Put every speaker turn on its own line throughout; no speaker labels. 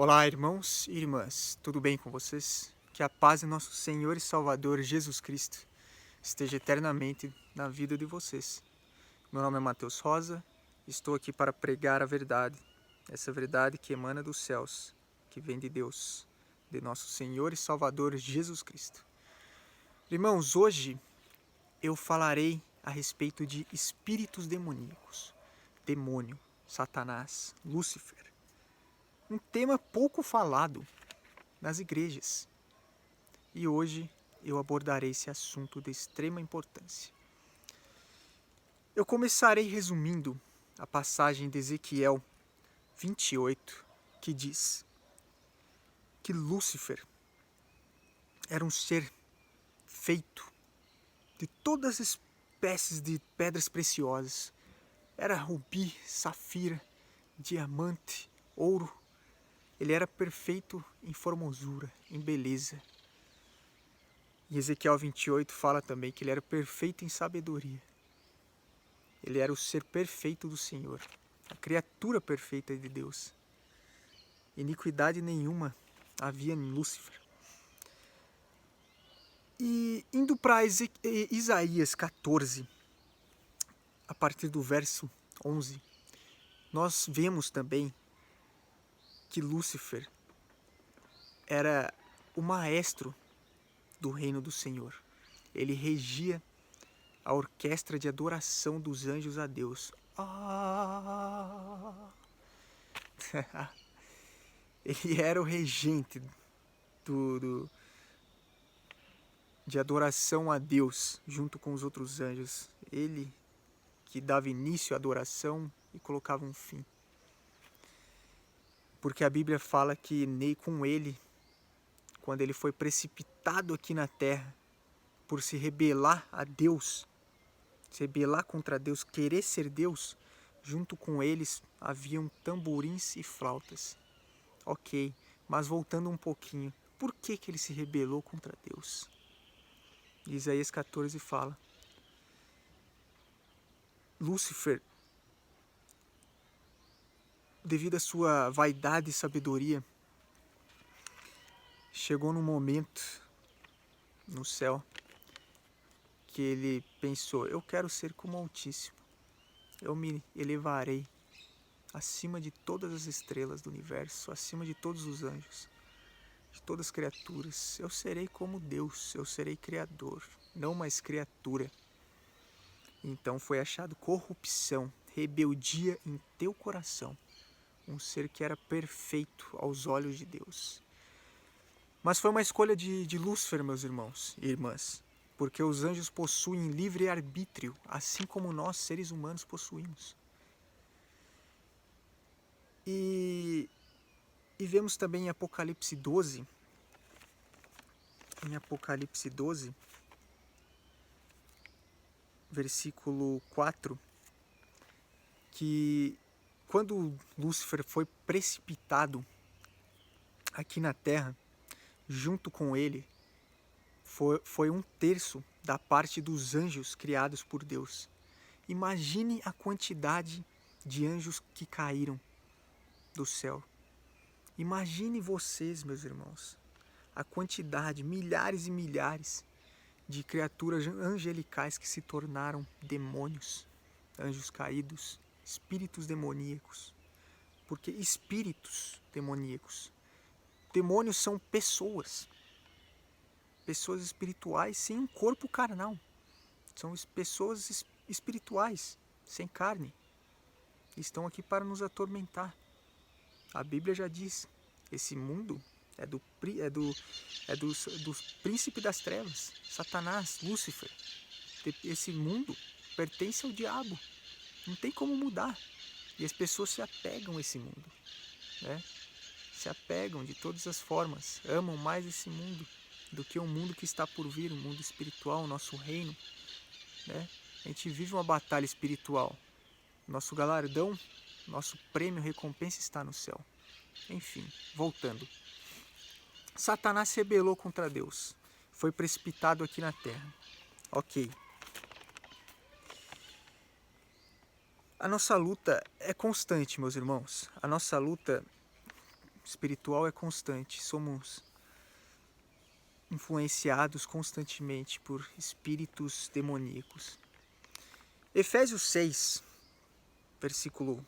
Olá, irmãos e irmãs, tudo bem com vocês? Que a paz de nosso Senhor e Salvador Jesus Cristo esteja eternamente na vida de vocês. Meu nome é Matheus Rosa, estou aqui para pregar a verdade, essa verdade que emana dos céus, que vem de Deus, de nosso Senhor e Salvador Jesus Cristo. Irmãos, hoje eu falarei a respeito de espíritos demoníacos, demônio, Satanás, Lúcifer. Um tema pouco falado nas igrejas. E hoje eu abordarei esse assunto de extrema importância. Eu começarei resumindo a passagem de Ezequiel 28, que diz que Lúcifer era um ser feito de todas as espécies de pedras preciosas. Era rubi, safira, diamante, ouro. Ele era perfeito em formosura, em beleza. E Ezequiel 28 fala também que ele era perfeito em sabedoria. Ele era o ser perfeito do Senhor, a criatura perfeita de Deus. Iniquidade nenhuma havia em Lúcifer. E indo para Isaías 14, a partir do verso 11, nós vemos também que Lúcifer era o maestro do reino do Senhor. Ele regia a orquestra de adoração dos anjos a Deus. Ele era o regente de adoração a Deus junto com os outros anjos. Ele que dava início à adoração e colocava um fim. Porque a Bíblia fala que com ele, quando ele foi precipitado aqui na terra por se rebelar a Deus, se rebelar contra Deus, querer ser Deus, junto com eles haviam tamborins e flautas. Ok, mas voltando um pouquinho, por que ele se rebelou contra Deus? Isaías 14 fala: Lúcifer, devido à sua vaidade e sabedoria, chegou num momento no céu que ele pensou: eu quero ser como o Altíssimo, eu me elevarei acima de todas as estrelas do universo, acima de todos os anjos, de todas as criaturas. Eu serei como Deus, eu serei criador, não mais criatura. Então foi achado corrupção, rebeldia em teu coração, um ser que era perfeito aos olhos de Deus. Mas foi uma escolha de Lúcifer, meus irmãos e irmãs, porque os anjos possuem livre arbítrio, assim como nós, seres humanos, possuímos. E vemos também em Apocalipse 12, versículo 4, que quando Lúcifer foi precipitado aqui na terra, junto com ele, foi 1/3 da parte dos anjos criados por Deus. Imagine a quantidade de anjos que caíram do céu. Imagine vocês, meus irmãos, a quantidade, milhares e milhares de criaturas angelicais que se tornaram demônios, anjos caídos, espíritos demoníacos. Porque espíritos demoníacos, demônios são pessoas espirituais sem um corpo carnal. São pessoas espirituais, sem carne. Estão aqui para nos atormentar. A Bíblia já diz, esse mundo é do príncipe das trevas, Satanás, Lúcifer. Esse mundo pertence ao diabo. Não tem como mudar. E as pessoas se apegam a esse mundo, né? Se apegam de todas as formas. Amam mais esse mundo do que o mundo que está por vir, o mundo espiritual, o nosso reino, né? A gente vive uma batalha espiritual. Nosso galardão, nosso prêmio, recompensa está no céu. Enfim, voltando. Satanás se rebelou contra Deus. Foi precipitado aqui na terra. Ok. A nossa luta é constante, meus irmãos. A nossa luta espiritual é constante. Somos influenciados constantemente por espíritos demoníacos. Efésios 6, versículo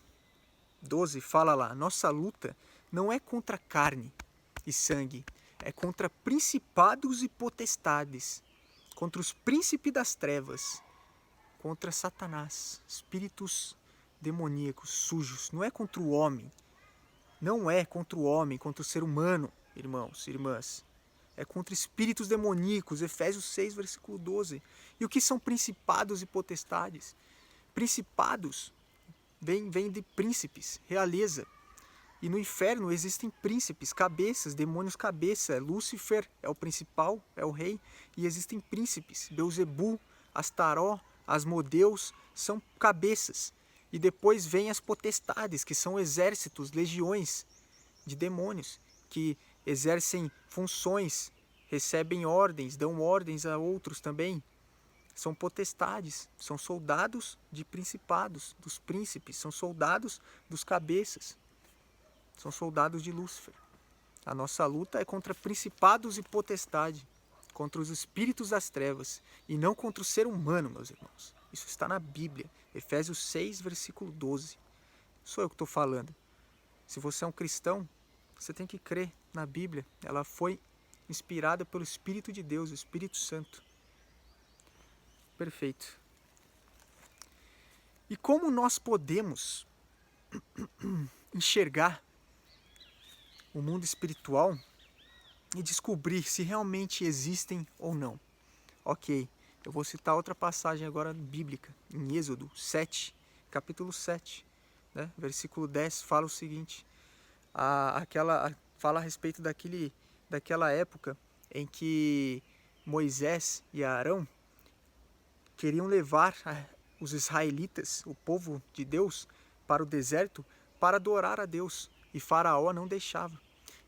12, fala lá: nossa luta não é contra carne e sangue, é contra principados e potestades, contra os príncipes das trevas, contra Satanás, espíritos demoníacos, sujos. Não é contra o homem, não é contra o homem, contra o ser humano, irmãos e irmãs. É contra espíritos demoníacos, Efésios 6, versículo 12. E o que são principados e potestades? Principados vem de príncipes, realeza. E no inferno existem príncipes, cabeças, demônios cabeça. Lúcifer é o principal, é o rei. E existem príncipes, Beuzebu, Astaró, Asmodeus, são cabeças. E depois vem as potestades, que são exércitos, legiões de demônios, que exercem funções, recebem ordens, dão ordens a outros também. São potestades, são soldados de principados, dos príncipes, são soldados dos cabeças, são soldados de Lúcifer. A nossa luta é contra principados e potestade, contra os espíritos das trevas, e não contra o ser humano, meus irmãos. Isso está na Bíblia, Efésios 6, versículo 12. Sou eu que estou falando. Se você é um cristão, você tem que crer na Bíblia. Ela foi inspirada pelo Espírito de Deus, o Espírito Santo. Perfeito. E como nós podemos enxergar o mundo espiritual e descobrir se realmente existem ou não? Ok, eu vou citar outra passagem agora bíblica, em Êxodo 7, capítulo 7, né? Versículo 10, fala o seguinte: fala a respeito daquela época em que Moisés e Arão queriam levar os israelitas, o povo de Deus, para o deserto para adorar a Deus, e Faraó não deixava.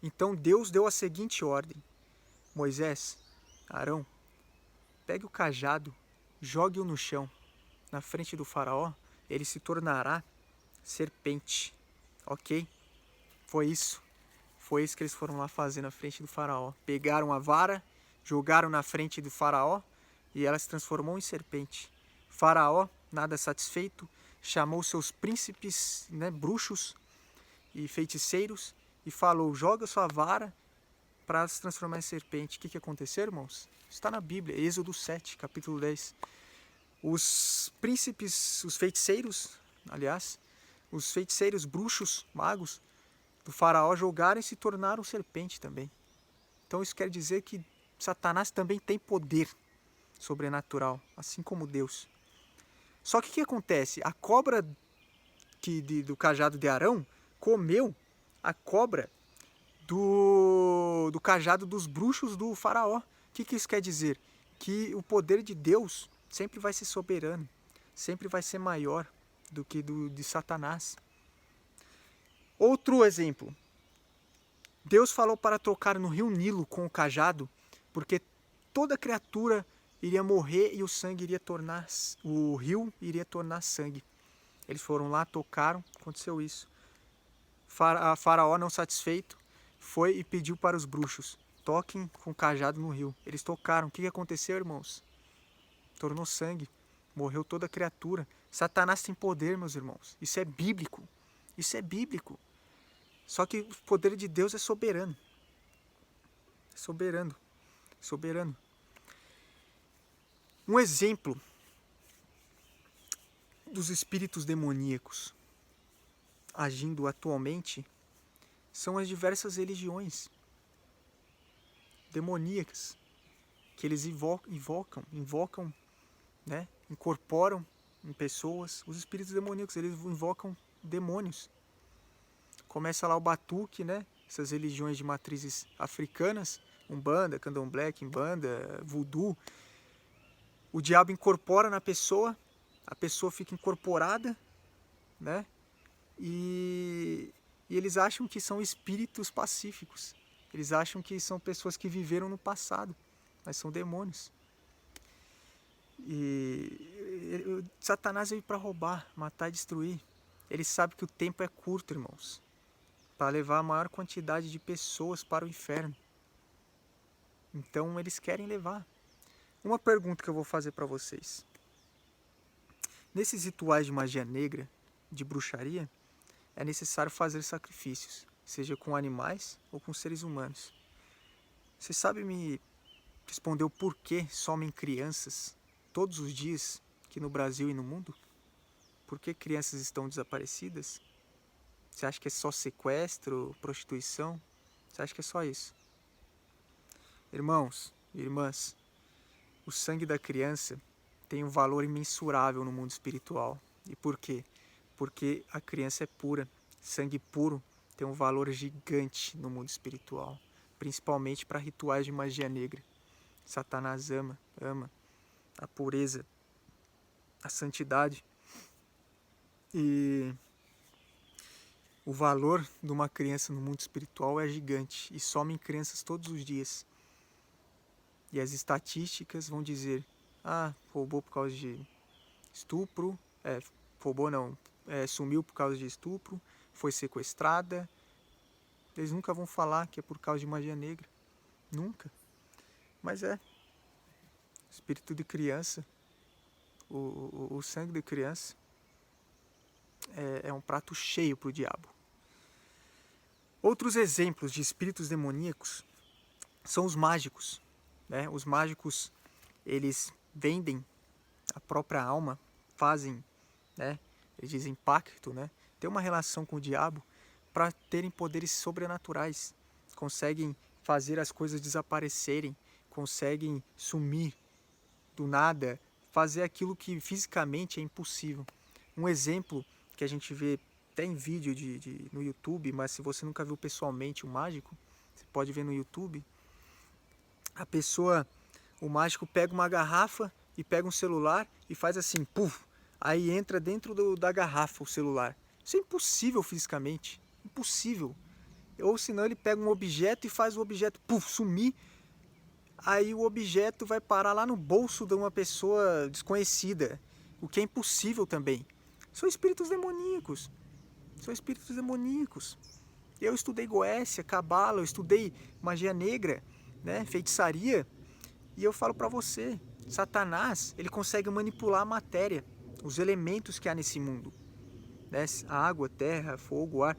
Então Deus deu a seguinte ordem: Moisés, Arão, pegue o cajado, jogue-o no chão, na frente do Faraó, ele se tornará serpente. Ok? Foi isso que eles foram lá fazer na frente do Faraó. Pegaram a vara, jogaram na frente do Faraó e ela se transformou em serpente. Faraó, nada satisfeito, chamou seus príncipes, né, bruxos e feiticeiros e falou: joga sua vara para se transformar em serpente. O que aconteceu, irmãos? Está na Bíblia, Êxodo 7, capítulo 10. Os príncipes, os feiticeiros, aliás, os feiticeiros, bruxos, magos do Faraó jogaram e se tornaram serpente também. Então isso quer dizer que Satanás também tem poder sobrenatural, assim como Deus. Só que o que acontece? A cobra do cajado de Arão comeu a cobra do cajado dos bruxos do Faraó. O que isso quer dizer? Que o poder de Deus sempre vai ser soberano, sempre vai ser maior do que de Satanás. Outro exemplo. Deus falou para tocar no rio Nilo com o cajado, porque toda criatura iria morrer e o rio iria tornar sangue. Eles foram lá, tocaram, aconteceu isso. Faraó, não satisfeito, foi e pediu para os bruxos: toquem com o cajado no rio. Eles tocaram. O que aconteceu, irmãos? Tornou sangue. Morreu toda criatura. Satanás tem poder, meus irmãos. Isso é bíblico. Isso é bíblico. Só que o poder de Deus é soberano. Soberano. Soberano. Um exemplo dos espíritos demoníacos agindo atualmente são as diversas religiões demoníacas que eles invocam, né? Incorporam em pessoas. Os espíritos demoníacos, eles invocam demônios. Começa lá o batuque, né? Essas religiões de matrizes africanas, Umbanda, Candomblé, Quimbanda, Voodoo. O diabo incorpora na pessoa, a pessoa fica incorporada, né? E eles acham que são espíritos pacíficos. Eles acham que são pessoas que viveram no passado, mas são demônios. E Satanás veio para roubar, matar e destruir. Ele sabe que o tempo é curto, irmãos, para levar a maior quantidade de pessoas para o inferno. Então eles querem levar. Uma pergunta que eu vou fazer para vocês. Nesses rituais de magia negra, de bruxaria, é necessário fazer sacrifícios, seja com animais ou com seres humanos. Você sabe me responder o porquê somem crianças todos os dias aqui no Brasil e no mundo? Por que crianças estão desaparecidas? Você acha que é só sequestro, prostituição? Você acha que é só isso? Irmãos e irmãs, o sangue da criança tem um valor imensurável no mundo espiritual. E por quê? Porque a criança é pura. Sangue puro tem um valor gigante no mundo espiritual, principalmente para rituais de magia negra. Satanás ama a pureza, a santidade. E o valor de uma criança no mundo espiritual é gigante. E somem crianças todos os dias. E as estatísticas vão dizer, roubou por causa de estupro, sumiu por causa de estupro, foi sequestrada. Eles nunca vão falar que é por causa de magia negra. Nunca. Mas espírito de criança, o sangue de criança é um prato cheio para o diabo. Outros exemplos de espíritos demoníacos são os mágicos. Os mágicos, eles vendem a própria alma, fazem, eles dizem pacto, tem uma relação com o diabo para terem poderes sobrenaturais. Conseguem fazer as coisas desaparecerem, conseguem sumir do nada, fazer aquilo que fisicamente é impossível. Um exemplo que a gente vê até em vídeo no YouTube, mas se você nunca viu pessoalmente um mágico, você pode ver no YouTube. O mágico pega uma garrafa e pega um celular e faz assim, puf, aí entra dentro da garrafa o celular. Isso é impossível fisicamente, impossível. Ou senão ele pega um objeto e faz o objeto, puf, sumir, aí o objeto vai parar lá no bolso de uma pessoa desconhecida, o que é impossível também. São espíritos demoníacos, Eu estudei Goécia, Cabala, eu estudei magia negra, feitiçaria, e eu falo para você, Satanás, ele consegue manipular a matéria, os elementos que há nesse mundo, a água, terra, fogo, ar,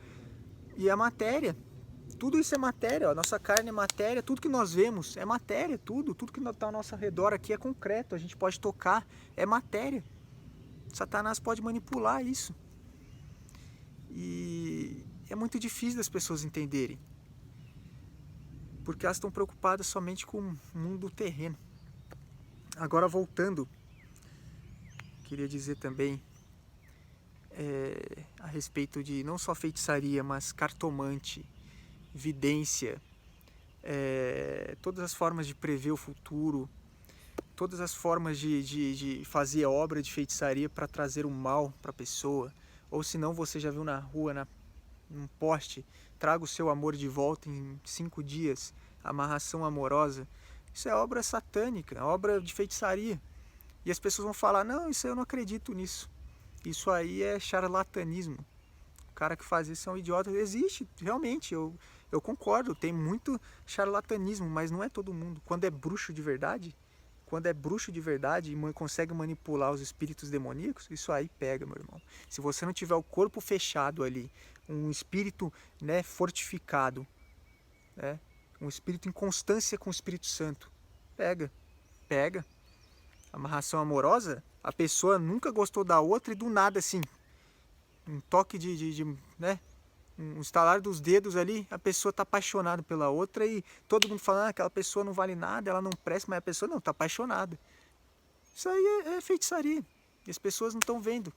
e a matéria, tudo isso é matéria, a nossa carne é matéria, tudo que nós vemos é matéria, tudo que está ao nosso redor aqui é concreto, a gente pode tocar, é matéria. Satanás pode manipular isso. E é muito difícil das pessoas entenderem, porque elas estão preocupadas somente com o mundo terreno. Agora voltando, queria dizer também a respeito de não só feitiçaria, mas cartomante, vidência, todas as formas de prever o futuro, todas as formas de fazer obra de feitiçaria para trazer o mal para a pessoa. Ou se não, você já viu na rua, num poste, traga o seu amor de volta em 5 dias, amarração amorosa. Isso é obra satânica, obra de feitiçaria. E as pessoas vão falar, não, isso eu não acredito nisso. Isso aí é charlatanismo. O cara que faz isso é um idiota. Existe, realmente, eu concordo, tem muito charlatanismo, mas não é todo mundo. Quando é bruxo de verdade e consegue manipular os espíritos demoníacos, isso aí pega, meu irmão. Se você não tiver o corpo fechado ali, um espírito fortificado, um espírito em constância com o Espírito Santo, pega. Amarração amorosa, a pessoa nunca gostou da outra e do nada assim, um toque um estalar dos dedos ali, a pessoa está apaixonada pela outra e todo mundo fala, aquela pessoa não vale nada, ela não presta, mas a pessoa não, está apaixonada. Isso aí é feitiçaria, e as pessoas não estão vendo.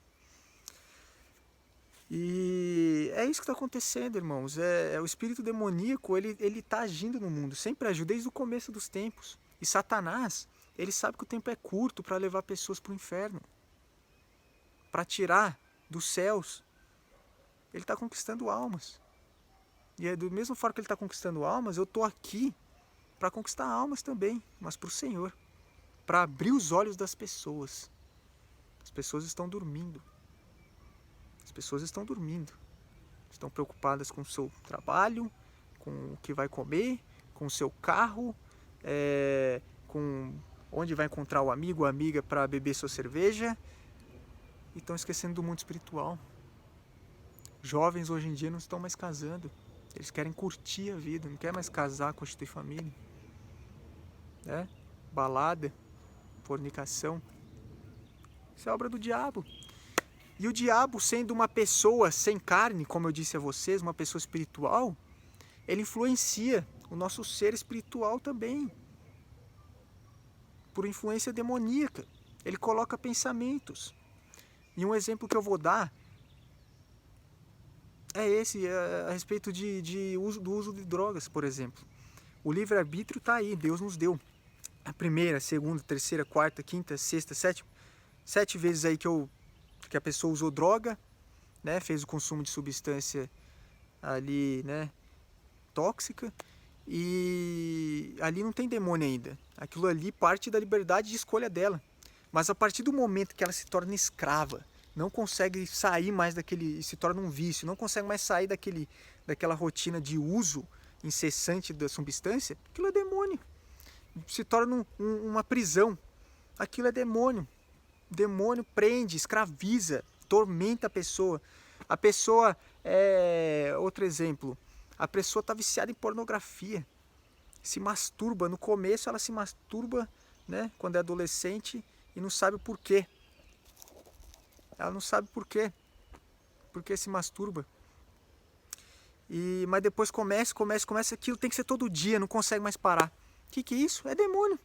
E é isso que está acontecendo, irmãos. O espírito demoníaco, ele está agindo no mundo, sempre agiu, desde o começo dos tempos. E Satanás, ele sabe que o tempo é curto para levar pessoas para o inferno, para tirar dos céus. Ele está conquistando almas. E do mesmo forma que ele está conquistando almas, eu estou aqui para conquistar almas também, mas para o Senhor, para abrir os olhos das pessoas. As pessoas estão dormindo. estão preocupadas com o seu trabalho, com o que vai comer, com o seu carro, com onde vai encontrar o amigo ou a amiga para beber sua cerveja, e estão esquecendo do mundo espiritual. Jovens hoje em dia não estão mais casando, eles querem curtir a vida, não querem mais casar, constituir família. Balada, fornicação, isso é obra do diabo. E o diabo, sendo uma pessoa sem carne, como eu disse a vocês, uma pessoa espiritual, ele influencia o nosso ser espiritual também, por influência demoníaca. Ele coloca pensamentos. E um exemplo que eu vou dar é esse, a respeito do uso de drogas, por exemplo. O livre-arbítrio está aí, Deus nos deu. A primeira, segunda, terceira, quarta, quinta, sexta, sétima, 7 vezes aí que a pessoa usou droga, né, fez o consumo de substância ali, né, tóxica, e ali não tem demônio ainda. Aquilo ali parte da liberdade de escolha dela. Mas a partir do momento que ela se torna escrava, não consegue sair mais daquele, se torna um vício, não consegue mais sair daquela rotina de uso incessante da substância, aquilo é demônio. Se torna uma prisão. Aquilo é demônio. Demônio prende, escraviza, tormenta a pessoa. A pessoa, outro exemplo, a pessoa está viciada em pornografia, se masturba. No começo ela se masturba, né, quando é adolescente, e não sabe o porquê. Ela não sabe porquê. Porque se masturba. Mas depois começa, aquilo tem que ser todo dia, não consegue mais parar. O que é isso? É demônio.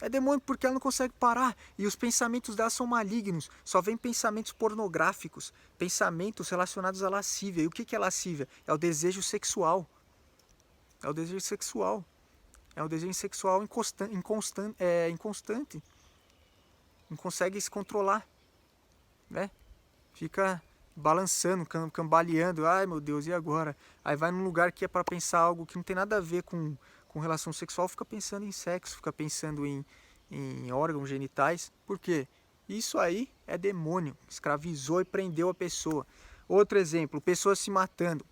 É demônio porque ela não consegue parar. E os pensamentos dela são malignos. Só vem pensamentos pornográficos. Pensamentos relacionados à lascívia. E o que é lascívia? É o desejo sexual. É o desejo sexual. É o desejo sexual inconstante. Não consegue se controlar. Né? Fica balançando, cambaleando. Ai meu Deus, e agora? Aí vai num lugar que é para pensar algo que não tem nada a ver com relação sexual, fica pensando em sexo, fica pensando em órgãos genitais. Por quê? Isso aí é demônio, escravizou e prendeu a pessoa. Outro exemplo, pessoa se matando,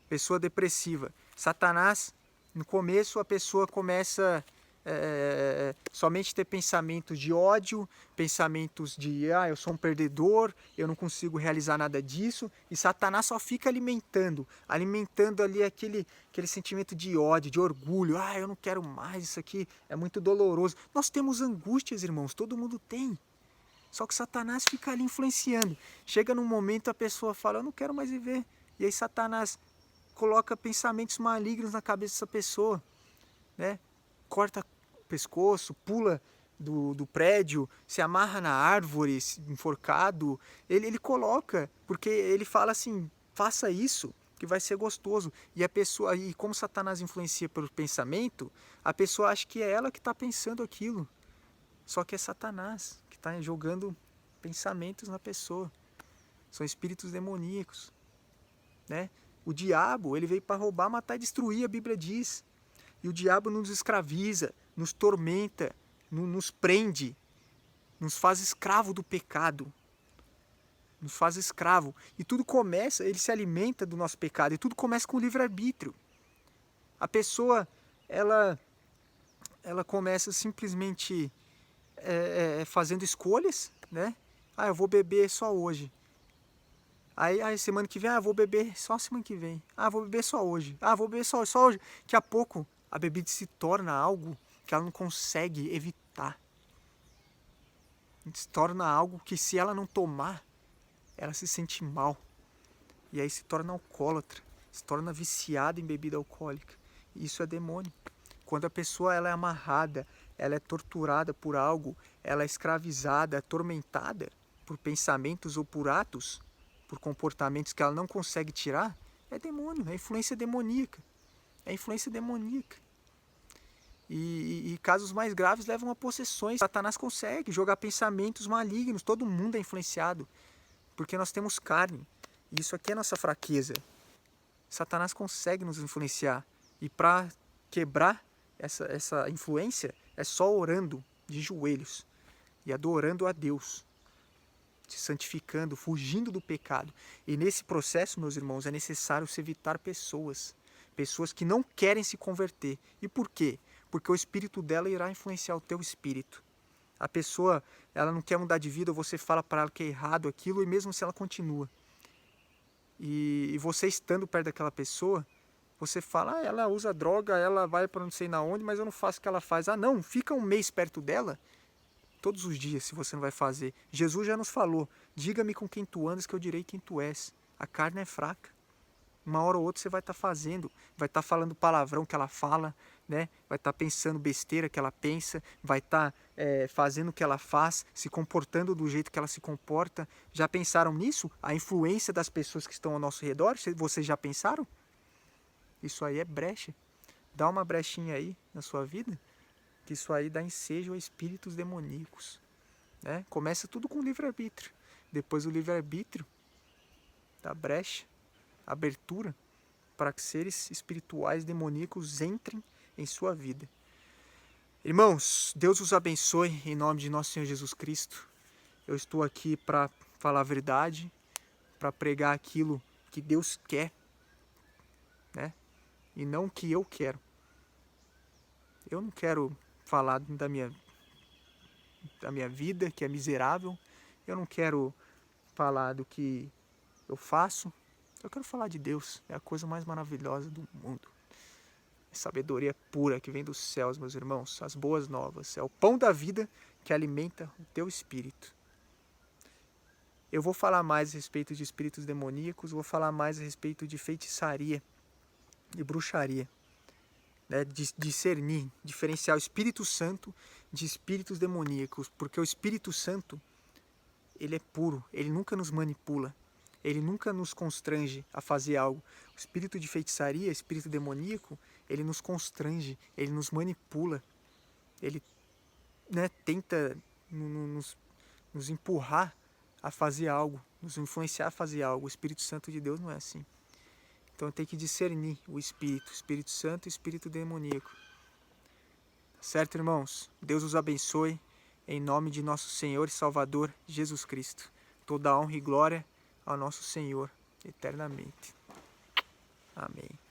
pessoa depressiva. Satanás, no começo a pessoa começa somente ter pensamentos de ódio, pensamentos de eu sou um perdedor, eu não consigo realizar nada disso, e Satanás só fica alimentando ali aquele sentimento de ódio, de orgulho. Eu não quero mais isso aqui, é muito doloroso. Nós temos angústias, irmãos, todo mundo tem. Só que Satanás fica ali influenciando. Chega num momento a pessoa fala, eu não quero mais viver. E aí Satanás coloca pensamentos malignos na cabeça dessa pessoa, né? Corta o pescoço, pula do prédio, se amarra na árvore, enforcado. Ele coloca, porque ele fala assim, faça isso, que vai ser gostoso. E a pessoa, e como Satanás influencia pelo pensamento, a pessoa acha que é ela que está pensando aquilo. Só que é Satanás que está jogando pensamentos na pessoa. São espíritos demoníacos, né? O diabo, ele veio para roubar, matar e destruir, a Bíblia diz. E o diabo nos escraviza, nos tormenta, nos prende, nos faz escravo do pecado. Nos faz escravo. E tudo começa, ele se alimenta do nosso pecado, e tudo começa com o livre-arbítrio. A pessoa, ela começa simplesmente fazendo escolhas, né? Eu vou beber só hoje. Aí semana que vem, vou beber só semana que vem. Vou beber só hoje. Vou beber só hoje. Daqui a pouco, a bebida se torna algo que ela não consegue evitar. Se torna algo que, se ela não tomar, ela se sente mal. E aí se torna alcoólatra. Se torna viciada em bebida alcoólica. E isso é demônio. Quando a pessoa ela é amarrada, ela é torturada por algo, ela é escravizada, atormentada por pensamentos ou por atos, por comportamentos que ela não consegue tirar, é demônio, é influência demoníaca. É influência demoníaca. E casos mais graves levam a possessões. Satanás consegue jogar pensamentos malignos. Todo mundo é influenciado, porque nós temos carne. E isso aqui é nossa fraqueza. Satanás consegue nos influenciar. E para quebrar essa influência, é só orando de joelhos e adorando a Deus. se santificando, fugindo do pecado. E nesse processo, meus irmãos, é necessário se evitar pessoas que não querem se converter. E por quê? Porque o espírito dela irá influenciar o teu espírito. A pessoa, ela não quer mudar de vida, você fala para ela que é errado aquilo, e mesmo se ela continua. E você estando perto daquela pessoa, você fala, ela usa droga, ela vai para não sei na onde, mas eu não faço o que ela faz. Ah, não, fica um mês perto dela, todos os dias, se você não vai fazer. Jesus já nos falou, diga-me com quem tu andas que eu direi quem tu és. A carne é fraca. Uma hora ou outra você vai estar fazendo, vai estar falando palavrão que ela fala, né? Vai estar pensando besteira que ela pensa, vai estar fazendo o que ela faz, se comportando do jeito que ela se comporta. Já pensaram nisso? A influência das pessoas que estão ao nosso redor? Vocês já pensaram? Isso aí é brecha. Dá uma brechinha aí na sua vida, que isso aí dá ensejo a espíritos demoníacos. Né? Começa tudo com livre-arbítrio. Depois o livre-arbítrio dá brecha, abertura para que seres espirituais demoníacos entrem em sua vida. Irmãos, Deus os abençoe em nome de nosso Senhor Jesus Cristo. Eu estou aqui para falar a verdade, para pregar aquilo que Deus quer, né? E não o que eu quero. Eu não quero falar da minha vida, que é miserável. Eu não quero falar do que eu faço. Eu quero falar de Deus. É a coisa mais maravilhosa do mundo. É sabedoria pura que vem dos céus, meus irmãos. As boas novas. É o pão da vida que alimenta o teu espírito. Eu vou falar mais a respeito de espíritos demoníacos. Vou falar mais a respeito de feitiçaria, de bruxaria. Né, discernir, diferenciar o Espírito Santo de espíritos demoníacos, porque o Espírito Santo, ele é puro, ele nunca nos manipula, ele nunca nos constrange a fazer algo. O espírito de feitiçaria, espírito demoníaco, ele nos constrange, ele nos manipula, ele, né, tenta nos empurrar a fazer algo, nos influenciar a fazer algo. O Espírito Santo de Deus não é assim. Então tem que discernir o Espírito Santo e o espírito demoníaco. Certo, irmãos? Deus os abençoe em nome de nosso Senhor e Salvador Jesus Cristo. Toda honra e glória ao nosso Senhor eternamente. Amém.